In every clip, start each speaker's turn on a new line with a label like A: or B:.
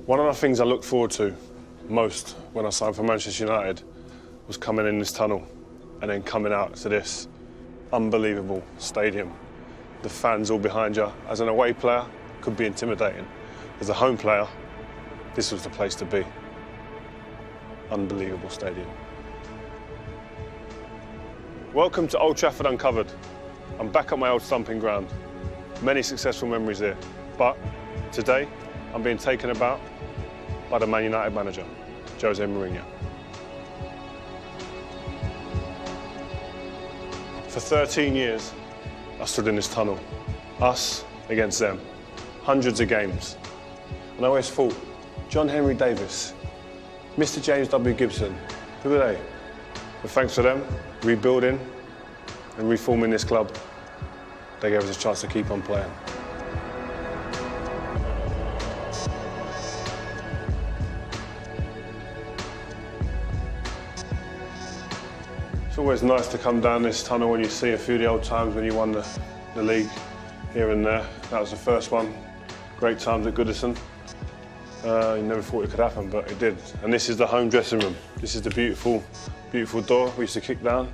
A: One of the things I looked forward to most when I signed for Manchester United was coming in this tunnel and then coming out to this unbelievable stadium. The fans all behind you. As an away player, could be intimidating. As a home player, this was the place to be. Unbelievable stadium. Welcome to Old Trafford Uncovered. I'm back at my old stomping ground. Many successful memories here, but today I'm being taken about by the Man United manager, Jose Mourinho. For 13 years, I stood in this tunnel, us against them, hundreds of games. And I always thought, John Henry Davis, Mr. James W. Gibson, who are they? But thanks to them, rebuilding and reforming this club, they gave us a chance to keep on playing. It's always nice to come down this tunnel when you see a few of the old times when you won the league here and there. That was the first one. Great times at Goodison. You never thought it could happen, but it did. And this is the home dressing room. This is the beautiful, beautiful door we used to kick down.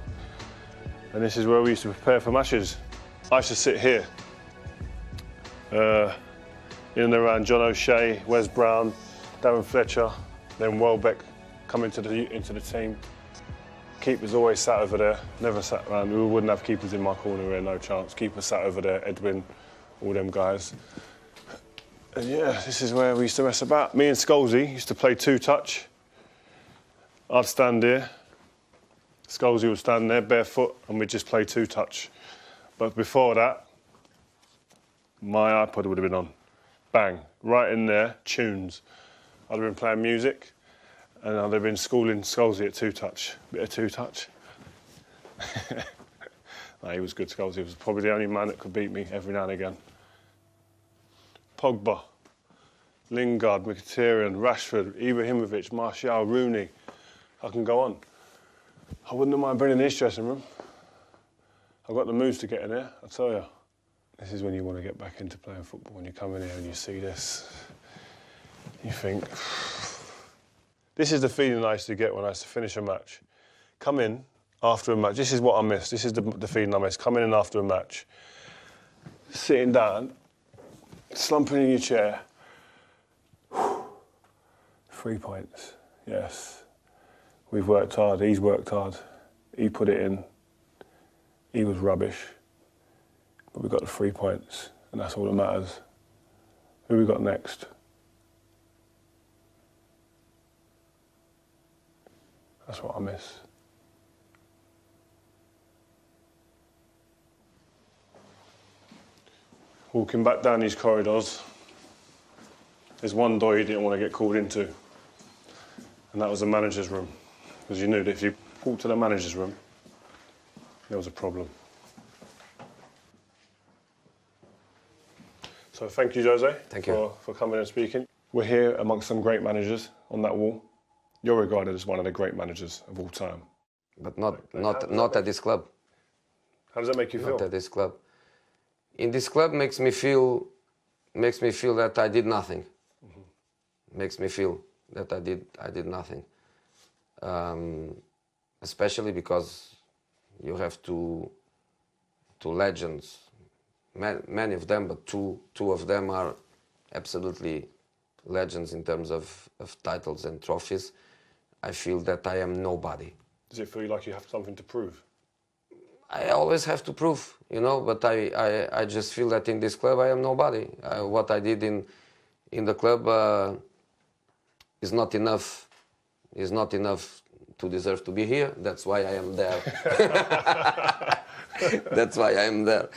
A: And this is where we used to prepare for matches. I used to sit here, in and around John O'Shea, Wes Brown, Darren Fletcher, then Welbeck coming into the team. Keepers always sat over there, never sat around. We wouldn't have keepers in my corner here, no chance. Keepers sat over there, Edwin, all them guys. And yeah, this is where we used to mess about. Me and Scholesy used to play two-touch. I'd stand here, Scholesy would stand there barefoot, and we'd just play two-touch. But before that, my iPod would have been on. Bang, right in there, tunes. I'd have been playing music, and I'd have been schooling Scholesy at two-touch. Bit of two-touch. No, he was good, Scholesy. He was probably the only man that could beat me every now and again. Pogba, Lingard, Mkhitaryan, Rashford, Ibrahimovic, Martial, Rooney. I can go on. I wouldn't mind bringing this dressing room. I've got the moves to get in there, I tell you. This is when you want to get back into playing football, when you come in here and you see this. You think, this is the feeling I used to get when I used to finish a match. Come in after a match, this is what I miss, this is the feeling I miss. Coming in after a match, sitting down, slumping in your chair. 3 points, yes. We've worked hard, he's worked hard. He put it in. He was rubbish. But we got the 3 points, and that's all that matters. Who we got next? That's what I miss. Walking back down these corridors, there's one door you didn't want to get called into, and that was the manager's room. Because you knew that if you walked to the manager's room, there was a problem. So thank you, Jose, for coming and speaking. We're here amongst some great managers on that wall. You're regarded as one of the great managers of all time.
B: But not at this club.
A: How does that make you feel?
B: Not at this club. In this club makes me feel that I did nothing. Mm-hmm. Makes me feel that I did nothing. Especially because you have two legends, many of them, but two of them are absolutely legends in terms of titles and trophies. I feel that I am nobody.
A: Does it feel like you have something to prove?
B: I always have to prove, you know, but I just feel that in this club I am nobody. What I did in the club is not enough. Is not enough to deserve to be here. That's why I am there. That's why I am there.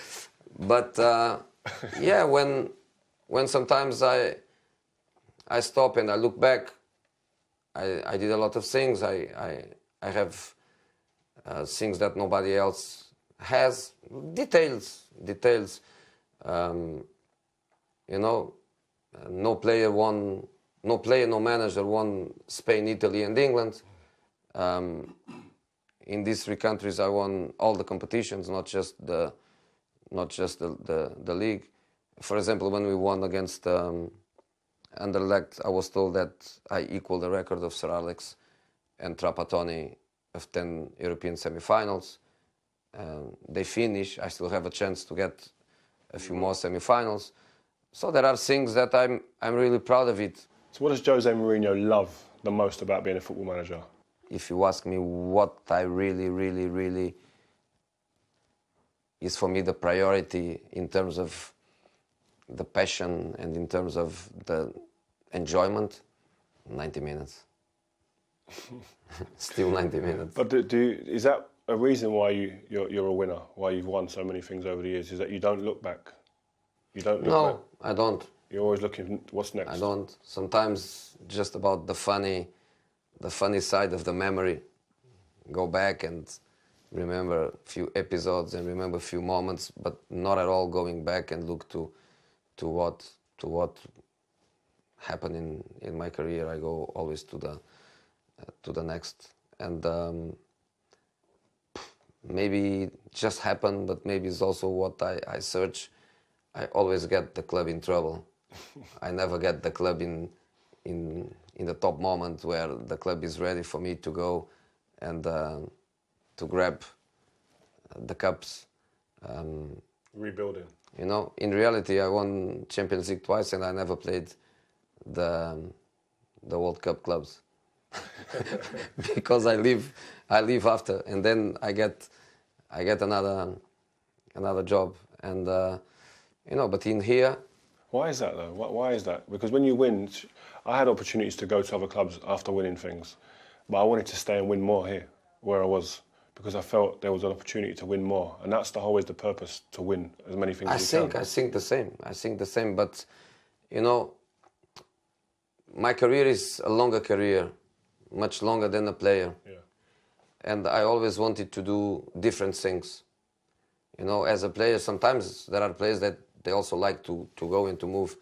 B: But yeah, when sometimes I stop and I look back, I did a lot of things. I have things that nobody else has. Details. You know, no player, no manager won Spain, Italy, and England. In these three countries, I won all the competitions, not just the league. For example, when we won against Anderlecht, I was told that I equal the record of Sir Alex and Trapattoni of 10 European semi-finals. They finish, I still have a chance to get a few more semi-finals. So there are things that I'm really proud of it.
A: So what does Jose Mourinho love the most about being a football manager?
B: If you ask me what I really is for me the priority in terms of the passion and in terms of the enjoyment, 90 minutes. Still 90 minutes.
A: But is that a reason why you're a winner, why you've won so many things over the years, is that you don't look back? You don't look back?
B: No, I don't.
A: You're always looking what's next?
B: I don't. Sometimes just about the funny side of the memory. Go back and remember a few episodes and remember a few moments, but not at all going back and look to what happened in my career. I go always to the next. And maybe it just happened, but maybe it's also what I search. I always get the club in trouble. I never get the club in the top moment where the club is ready for me to go and to grab the cups.
A: Rebuilding.
B: You know, in reality, I won Champions League twice, and I never played the World Cup clubs because I leave after, and then I get another job, and you know. But in here,
A: why is that though? Why is that? Because when you win, I had opportunities to go to other clubs after winning things, but I wanted to stay and win more here, where I was, because I felt there was an opportunity to win more, and that's always the purpose, to win as many things as you can.
B: I think the same. But you know, my career is a longer career, much longer than a player.
A: Yeah.
B: And I always wanted to do different things. You know, as a player, sometimes there are players that they also like to go and to move.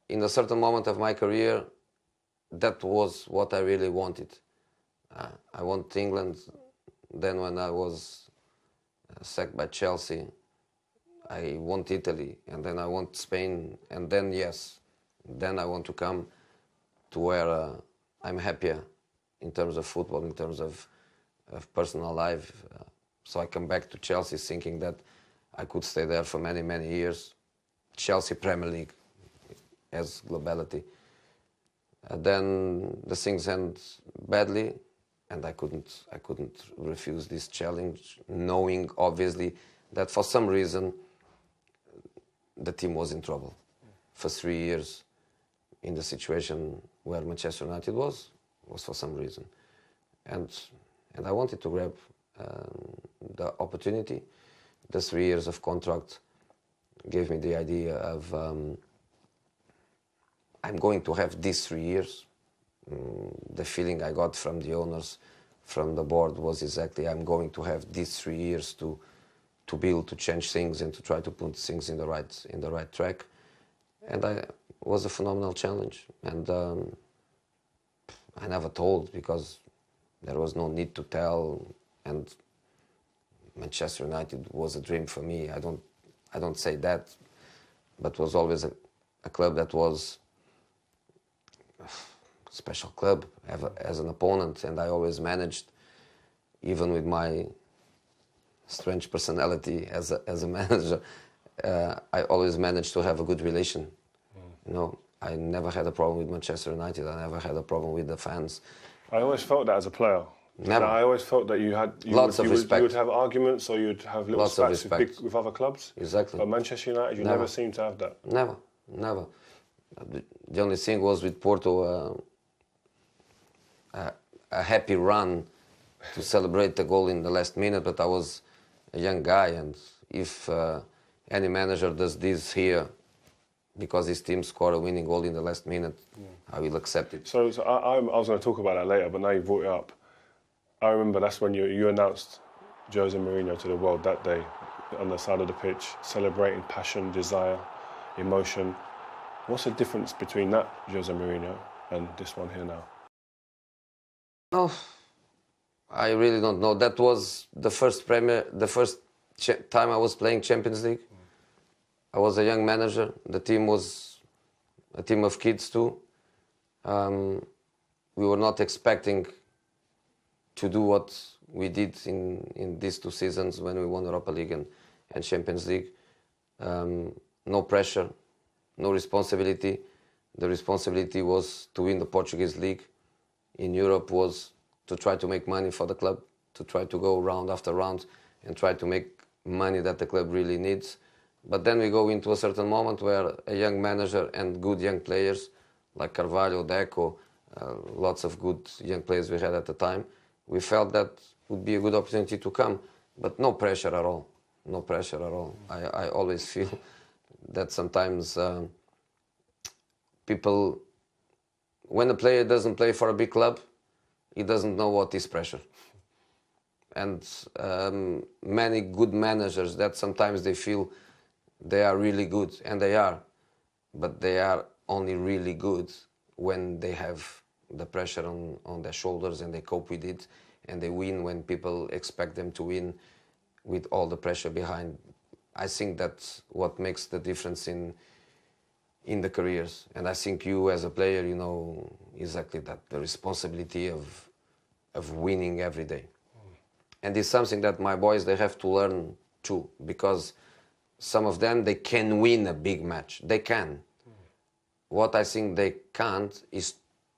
B: In a certain moment of my career, that was what I really wanted. I want England. Then when I was sacked by Chelsea, I want Italy, and then I want Spain, and then then I want to come to where I'm happier in terms of football, in terms of personal life. So I come back to Chelsea thinking that I could stay there for many years. Chelsea Premier League as globality. Then the things end badly, and I couldn't refuse this challenge, knowing obviously that for some reason the team was in trouble for 3 years in the situation where Manchester United was for some reason, and I wanted to grab the opportunity. The 3 years of contract gave me the idea of I'm going to have these 3 years. The feeling I got from the owners, from the board, was exactly I'm going to have these 3 years to build, to change things, and to try to put things in the right track. And it was a phenomenal challenge. And I never told because there was no need to tell. And Manchester United was a dream for me. I don't say that, but was always a club that was a special club as an opponent, and I always managed, even with my strange personality as a manager, I always managed to have a good relation. You know, I never had a problem with Manchester United. I never had a problem with the fans.
A: I always felt that as a player.
B: Never.
A: I always felt that you would have arguments, or you'd have little spats with other clubs.
B: Exactly.
A: But Manchester United, you never seemed to have that.
B: Never. The only thing was with Porto, a happy run to celebrate the goal in the last minute, but I was a young guy, and if any manager does this here because his team scored a winning goal in the last minute, I will accept it.
A: So I was going to talk about that later, but now you brought it up. I remember that's when you announced Jose Mourinho to the world that day, on the side of the pitch, celebrating passion, desire, emotion. What's the difference between that Jose Mourinho and this one here now?
B: No, I really don't know. That was the first time I was playing Champions League. I was a young manager. The team was a team of kids too. We were not expecting to do what we did in these 2 seasons when we won Europa League and Champions League. No pressure, no responsibility. The responsibility was to win the Portuguese league. In Europe was to try to make money for the club, to try to go round after round and try to make money that the club really needs. But then we go into a certain moment where a young manager and good young players like Carvalho, Deco, lots of good young players we had at the time, we felt that would be a good opportunity to come, but no pressure at all. No pressure at all. I always feel that sometimes people, when a player doesn't play for a big club, he doesn't know what is pressure. And many good managers that sometimes they feel they are really good, and they are, but they are only really good when they have the pressure on their shoulders and they cope with it and they win when people expect them to win with all the pressure behind. I think that's what makes the difference in the careers. And I think you as a player, you know exactly that, the responsibility of winning every day. And it's something that my boys, they have to learn too, because some of them, they can win a big match. They can. What I think they can't is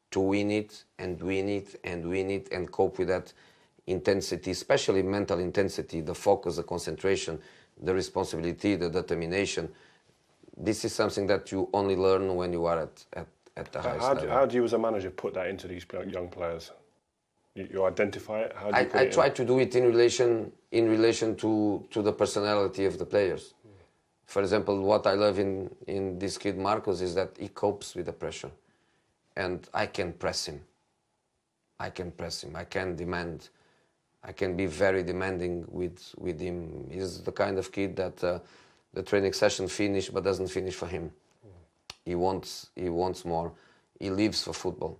B: to win it and win it and win it and cope with that intensity, especially mental intensity, the focus, the concentration, the responsibility, the determination. This is something that you only learn when you are at the highest level.
A: How do you as a manager put that into these young players? You identify it? How do you put
B: I
A: it
B: try
A: in?
B: to do it in relation to the personality of the players. For example, what I love in this kid Marcos is that he copes with the pressure, and I can press him. I can press him. I can demand. I can be very demanding with him. He's the kind of kid that the training session finish but doesn't finish for him. He wants more. He lives for football.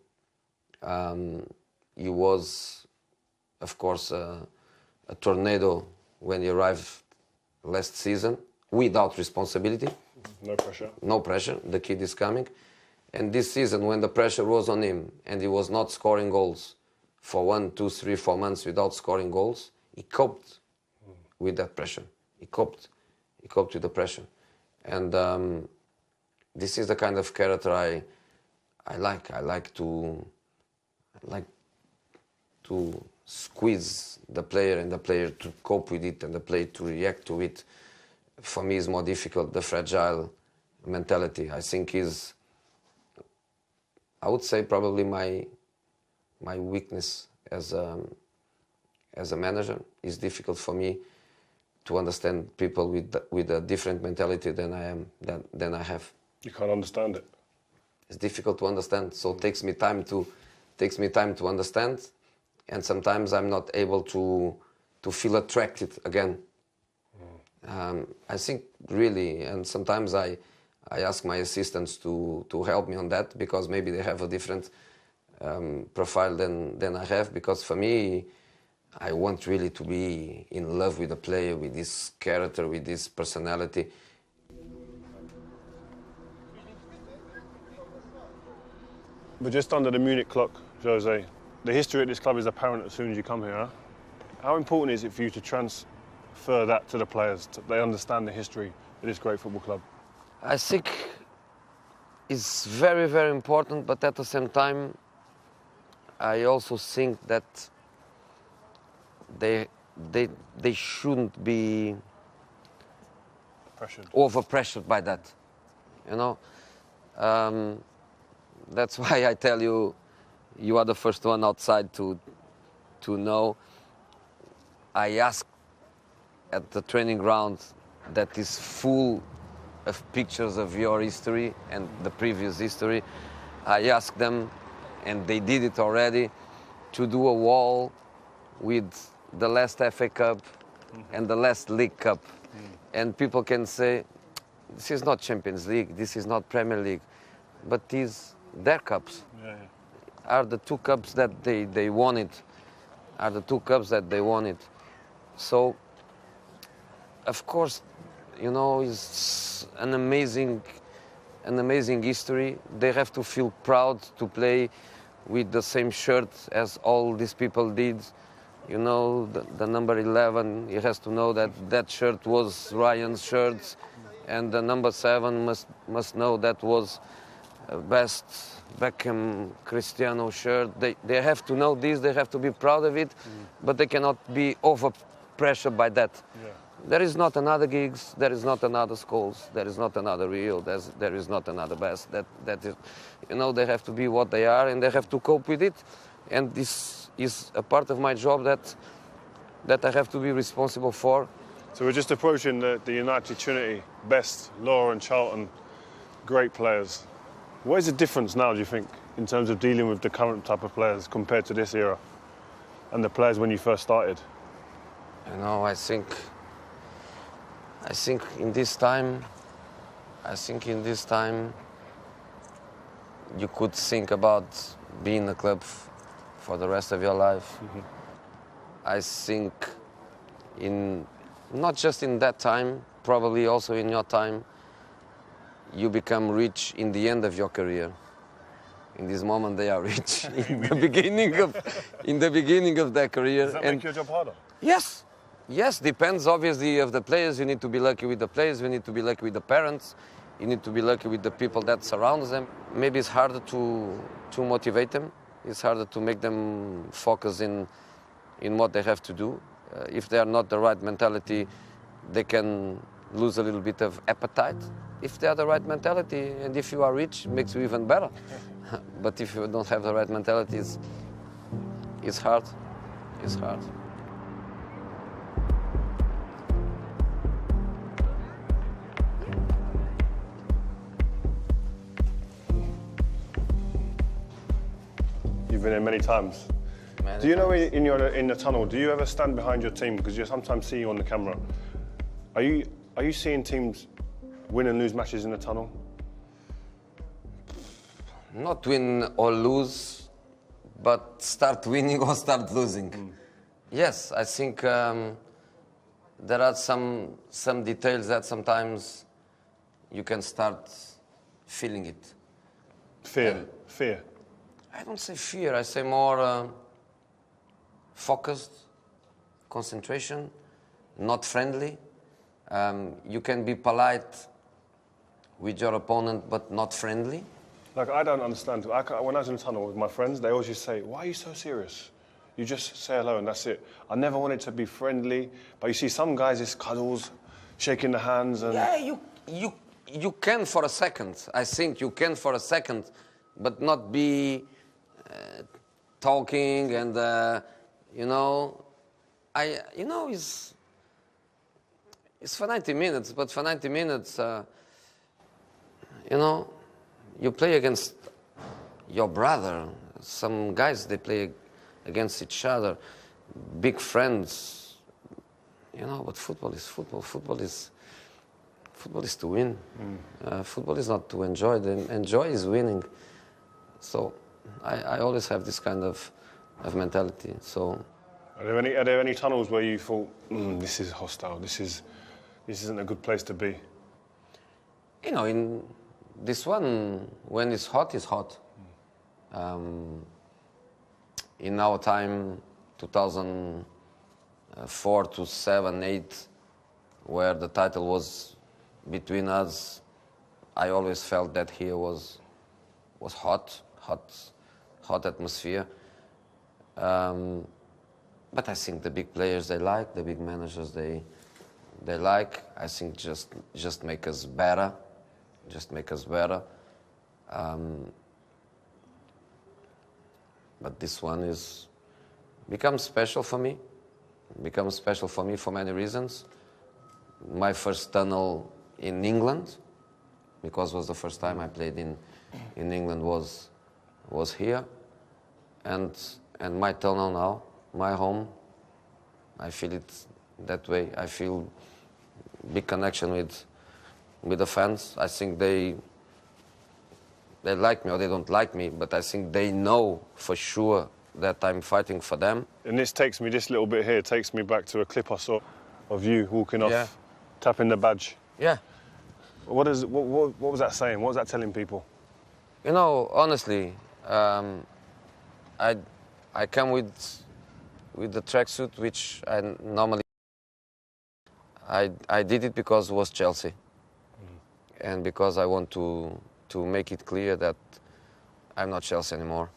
B: He was, of course, a tornado when he arrived last season, without responsibility.
A: No pressure.
B: No pressure. The kid is coming. And this season, when the pressure was on him and he was not scoring goals for 1, 2, 3, 4 months without scoring goals, he coped with that pressure. He coped with the pressure. And this is the kind of character I like. I like to squeeze the player and the player to cope with it and the player to react to it. For me, is more difficult, the fragile mentality. I think is, I would say, probably my weakness as a manager. It's difficult for me to understand people with a different mentality than I have.
A: You can't understand it.
B: It's difficult to understand, so it takes me time to understand, and sometimes I'm not able to feel attracted again. I think really, and sometimes I ask my assistants to help me on that, because maybe they have a different profile than I have, because for me, I want really to be in love with the player, with this character, with this personality.
A: But just under the Munich clock, Jose, the history at this club is apparent as soon as you come here. Huh? How important is it for you to transfer that to the players, so they understand the history of this great football club?
B: I think it's very, very important, but at the same time, I also think that they shouldn't be over-pressured by that, you know. That's why I tell you, you are the first one outside to know. I ask at the training ground that is full of pictures of your history and the previous history. I ask them, and they did it already, to do a wall with the last FA Cup and the last League Cup. And people can say, this is not Champions League, this is not Premier League, but these their cups. Are the 2 cups that they wanted. Are the 2 cups that they wanted. So, of course, you know, it's an amazing an amazing history. They have to feel proud to play with the same shirt as all these people did. You know, the number 11, he has to know that that shirt was Ryan's shirt, and the number 7 must know that was best Beckham Cristiano shirt. They have to know this, they have to be proud of it, but they cannot be over pressured by that.
A: Yeah.
B: There is not another Giggs, there is not another Scholes, there is not another Rio, there is not another Best. That is, you know, they have to be what they are and they have to cope with it. And this is a part of my job that I have to be responsible for.
A: So we're just approaching the United Trinity, Best, Law and Charlton, great players. What is the difference now, do you think, in terms of dealing with the current type of players compared to this era and the players when you first started?
B: You know, I think in this time, you could think about being a club for the rest of your life. Mm-hmm. I think not just in that time, probably also in your time, you become rich in the end of your career. In this moment, they are rich in the beginning of their career.
A: Does that make your job harder?
B: Yes. Yes, depends obviously of the players. You need to be lucky with the players. You need to be lucky with the parents. You need to be lucky with the people that surround them. Maybe it's harder to motivate them. It's harder to make them focus in what they have to do. If they are not the right mentality, they can lose a little bit of appetite. If they are the right mentality, and if you are rich, it makes you even better. But if you don't have the right mentality, it's hard. It's hard.
A: You've been in many times. Do you know in the tunnel, do you ever stand behind your team? Because you sometimes see you on the camera. Are you seeing teams win and lose matches in the tunnel?
B: Not win or lose, but start winning or start losing. Yes, I think there are some details that sometimes you can start feeling it.
A: Fear.
B: I don't say fear, I say more focused, concentration, not friendly. You can be polite with your opponent, but not friendly.
A: Like, I don't understand. When I was in the tunnel with my friends, they always just say, "Why are you so serious? You just say hello and that's it." I never wanted to be friendly, but you see some guys, it's cuddles, shaking the hands and...
B: Yeah, you can for a second. I think you can for a second, but not be talking and, you know, it's for 90 minutes, but for 90 minutes, you know, you play against your brother. Some guys, they play against each other, big friends, you know, but football is football. Football is to win. Football is not to enjoy. Enjoy is winning. So I always have this kind of mentality. So,
A: are there any tunnels where you thought, this is hostile, this isn't a good place to be?
B: You know, in this one, when it's hot, it's hot. In our time, 2004 to 7, 8, where the title was between us, I always felt that here was hot atmosphere. But I think the big players they like, the big managers they like. I think just make us better, But this one becomes special for me. Becomes special for me for many reasons. My first tunnel in England, because it was the first time I played in England, was here, and my tunnel now, my home. I feel it that way. I feel big connection with the fans. I think they like me or they don't like me, but I think they know for sure that I'm fighting for them.
A: And this little bit here takes me back to a clip I saw of you walking off, tapping the badge.
B: Yeah.
A: What was that saying? What was that telling people?
B: You know, honestly, I come with the tracksuit, which I normally. I did it because it was Chelsea, and because I want to make it clear that I'm not Chelsea anymore.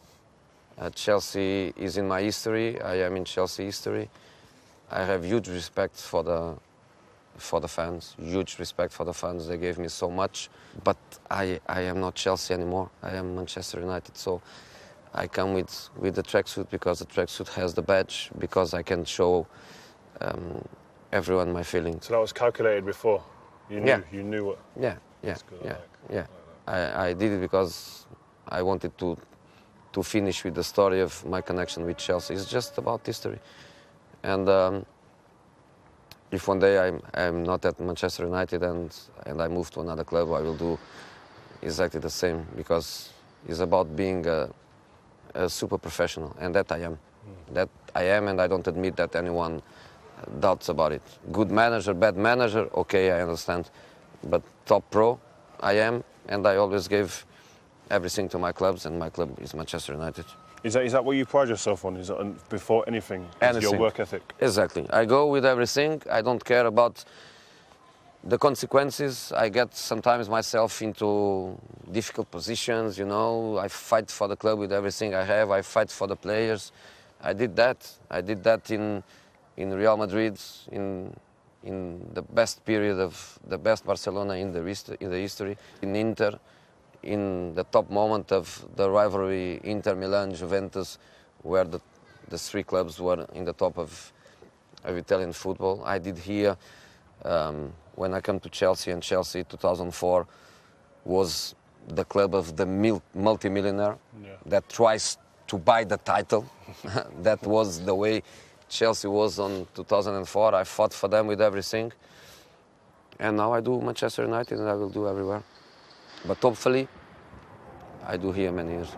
B: Chelsea is in my history. I am in Chelsea history. I have huge respect for the fans. Huge respect for the fans. They gave me so much. But I am not Chelsea anymore. I am Manchester United. So I come with the tracksuit because the tracksuit has the badge, because I can show everyone my feelings.
A: So that was calculated before. You knew what.
B: Yeah. I did it because I wanted to finish with the story of my connection with Chelsea. It's just about history. And if one day I'm not at Manchester United and I move to another club, I will do exactly the same, because it's about being a super professional, and that I am. That I am, and I don't admit that anyone doubts about it. Good manager, bad manager, okay, I understand. But top pro, I am, and I always gave everything to my clubs, and my club is Manchester United.
A: Is that what you pride yourself on? Is that before anything? Your work ethic?
B: Exactly. I go with everything. I don't care about the consequences. I get sometimes myself into difficult positions, you know. I fight for the club with everything I have. I fight for the players. I did that. I did that in Real Madrid, in the best period of the best Barcelona in the history, in Inter, in the top moment of the rivalry Inter-Milan, Juventus, where the three clubs were in the top of Italian football. I did here when I came to Chelsea, and Chelsea 2004 was the club of the multimillionaire that tries to buy the title. That was the way Chelsea was on 2004. I fought for them with everything. And now I do Manchester United, and I will do everywhere. But hopefully, I do here many years.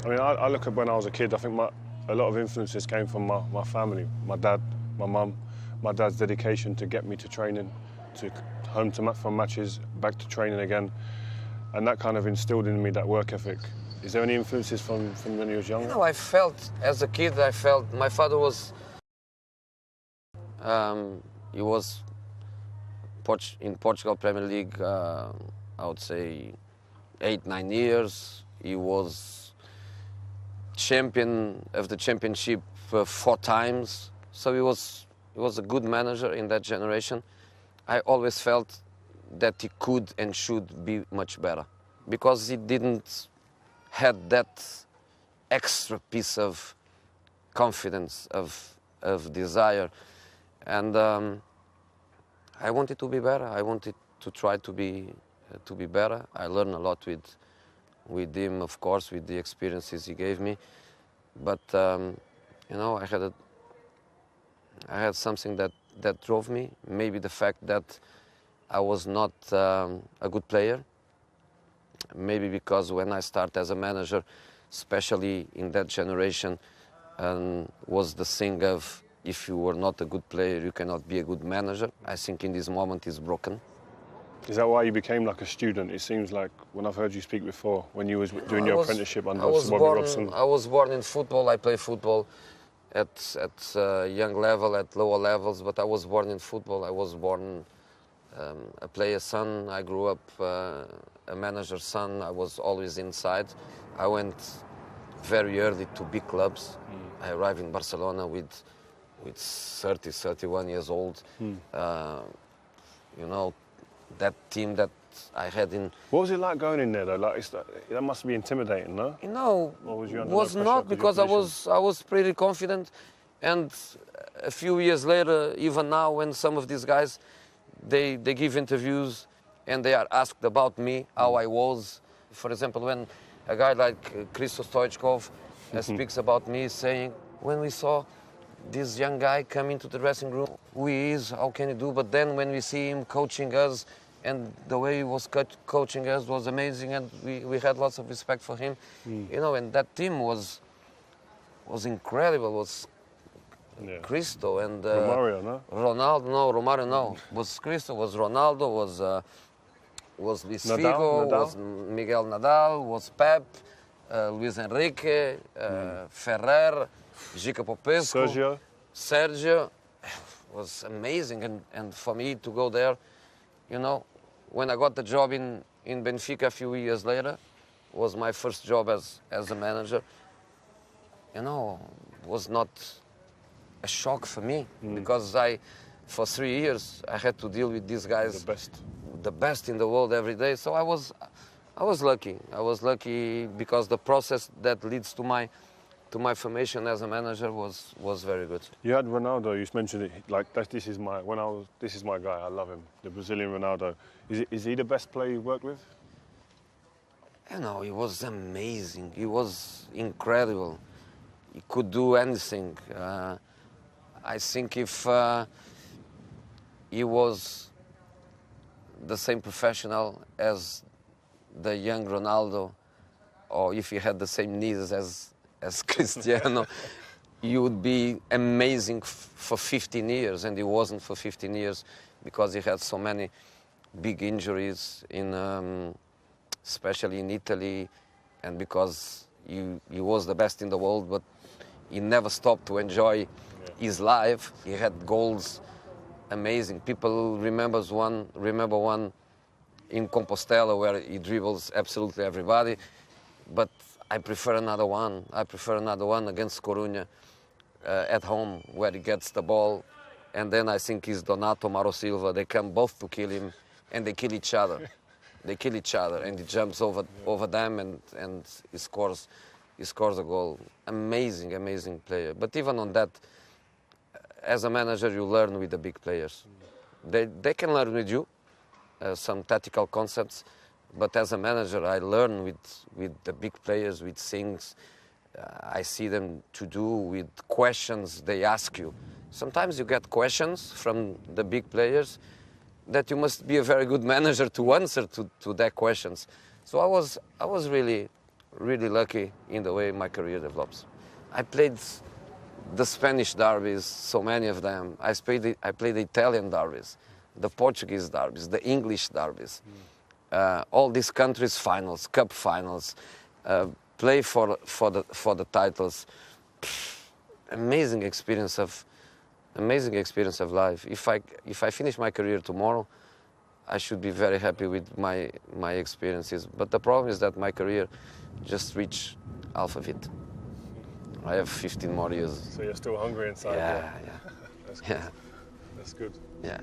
A: I mean, I look at when I was a kid, I think a lot of influences came from my family, my dad, my mum. My dad's dedication to get me to training, to home from matches, back to training again. And that kind of instilled in me that work ethic. Is there any influences from when you was younger?
B: You know, I felt, as a kid, my father was, he was in Portugal Premier League, I would say 8-9 years. He was champion of the championship 4 times. So he was a good manager in that generation. I always felt that he could and should be much better, because he didn't had that extra piece of confidence, of desire. And I wanted to be better. I wanted to try to be better. I learned a lot with him, of course, with the experiences he gave me. But you know, I had something that drove me. Maybe the fact that I was not a good player. Maybe because when I started as a manager, especially in that generation, was the thing of, if you were not a good player, you cannot be a good manager. I think in this moment it's broken.
A: Is that why you became like a student? It seems like, when I've heard you speak before, when you was doing your apprenticeship under Bobby Robson.
B: I was born in football. I play football at young level, at lower levels, but I was born in football. I was born a player's son. I grew up a manager's son. I was always inside. I went very early to big clubs. I arrived in Barcelona with 30, 31 years old. You know, that team that I had in...
A: What was it like going in there, though? Like, that must be intimidating, no?
B: You know,
A: it
B: was not, because I was pretty confident. And a few years later, even now, when some of these guys, they give interviews and they are asked about me, how I was. For example, when a guy like Christos Stoichkov speaks about me, saying, when we saw this young guy come into the dressing room, who he is, how can he do? But then when we see him coaching us, and the way he was coaching us was amazing, and we had lots of respect for him. You know, and that team was incredible, was
A: Yeah.
B: Cristo and
A: Romario, no?
B: Ronaldo. No, Romario, no. Was Cristo, was Ronaldo, was Luis
A: Nadal?
B: Figo,
A: Nadal?
B: was Miguel Nadal, was Pep, Luis Enrique, Ferrer, Gica Popescu, Sergio. Was amazing, and for me to go there, you know, when I got the job in Benfica a few years later, was my first job as a manager. You know, was not a shock for me because for 3 years, I had to deal with these guys, the best in the world every day. So I was lucky. I was lucky because the process that leads to my formation as a manager was very good.
A: You had Ronaldo. You mentioned it like this is my guy. I love him. The Brazilian Ronaldo. Is he the best player you worked with?
B: You know, he was amazing. He was incredible. He could do anything. I think if he was the same professional as the young Ronaldo, or if he had the same needs as Cristiano, he would be amazing for 15 years, and he wasn't for 15 years because he had so many big injuries, especially in Italy, and because he was the best in the world, but he never stopped to enjoy his life. He had goals, amazing. People remember one in Compostela where he dribbles absolutely everybody, but I prefer another one. I prefer another one against Coruña at home where he gets the ball, and then I think it's Donato, Mauro Silva. They come both to kill him, and they kill each other. They kill each other, and he jumps over them, and he scores a goal. Amazing player. But even on that, as a manager, you learn with the big players. They can learn with you some tactical concepts, but as a manager, I learn with the big players, with things I see them to do, with questions they ask you. Sometimes you get questions from the big players that you must be a very good manager to answer to their questions. So I was really lucky in the way my career develops. I played the Spanish derbies, so many of them. I played the Italian derbies, the Portuguese derbies, the English derbies. All these countries' finals, cup finals, play for the titles. Amazing experience of life. If I finish my career tomorrow, I should be very happy with my experiences. But the problem is that my career just reached half of it. I have 15 more years.
A: So you're still hungry inside.
B: Yeah.
A: That's good.
B: Yeah.
A: That's good.
B: Yeah.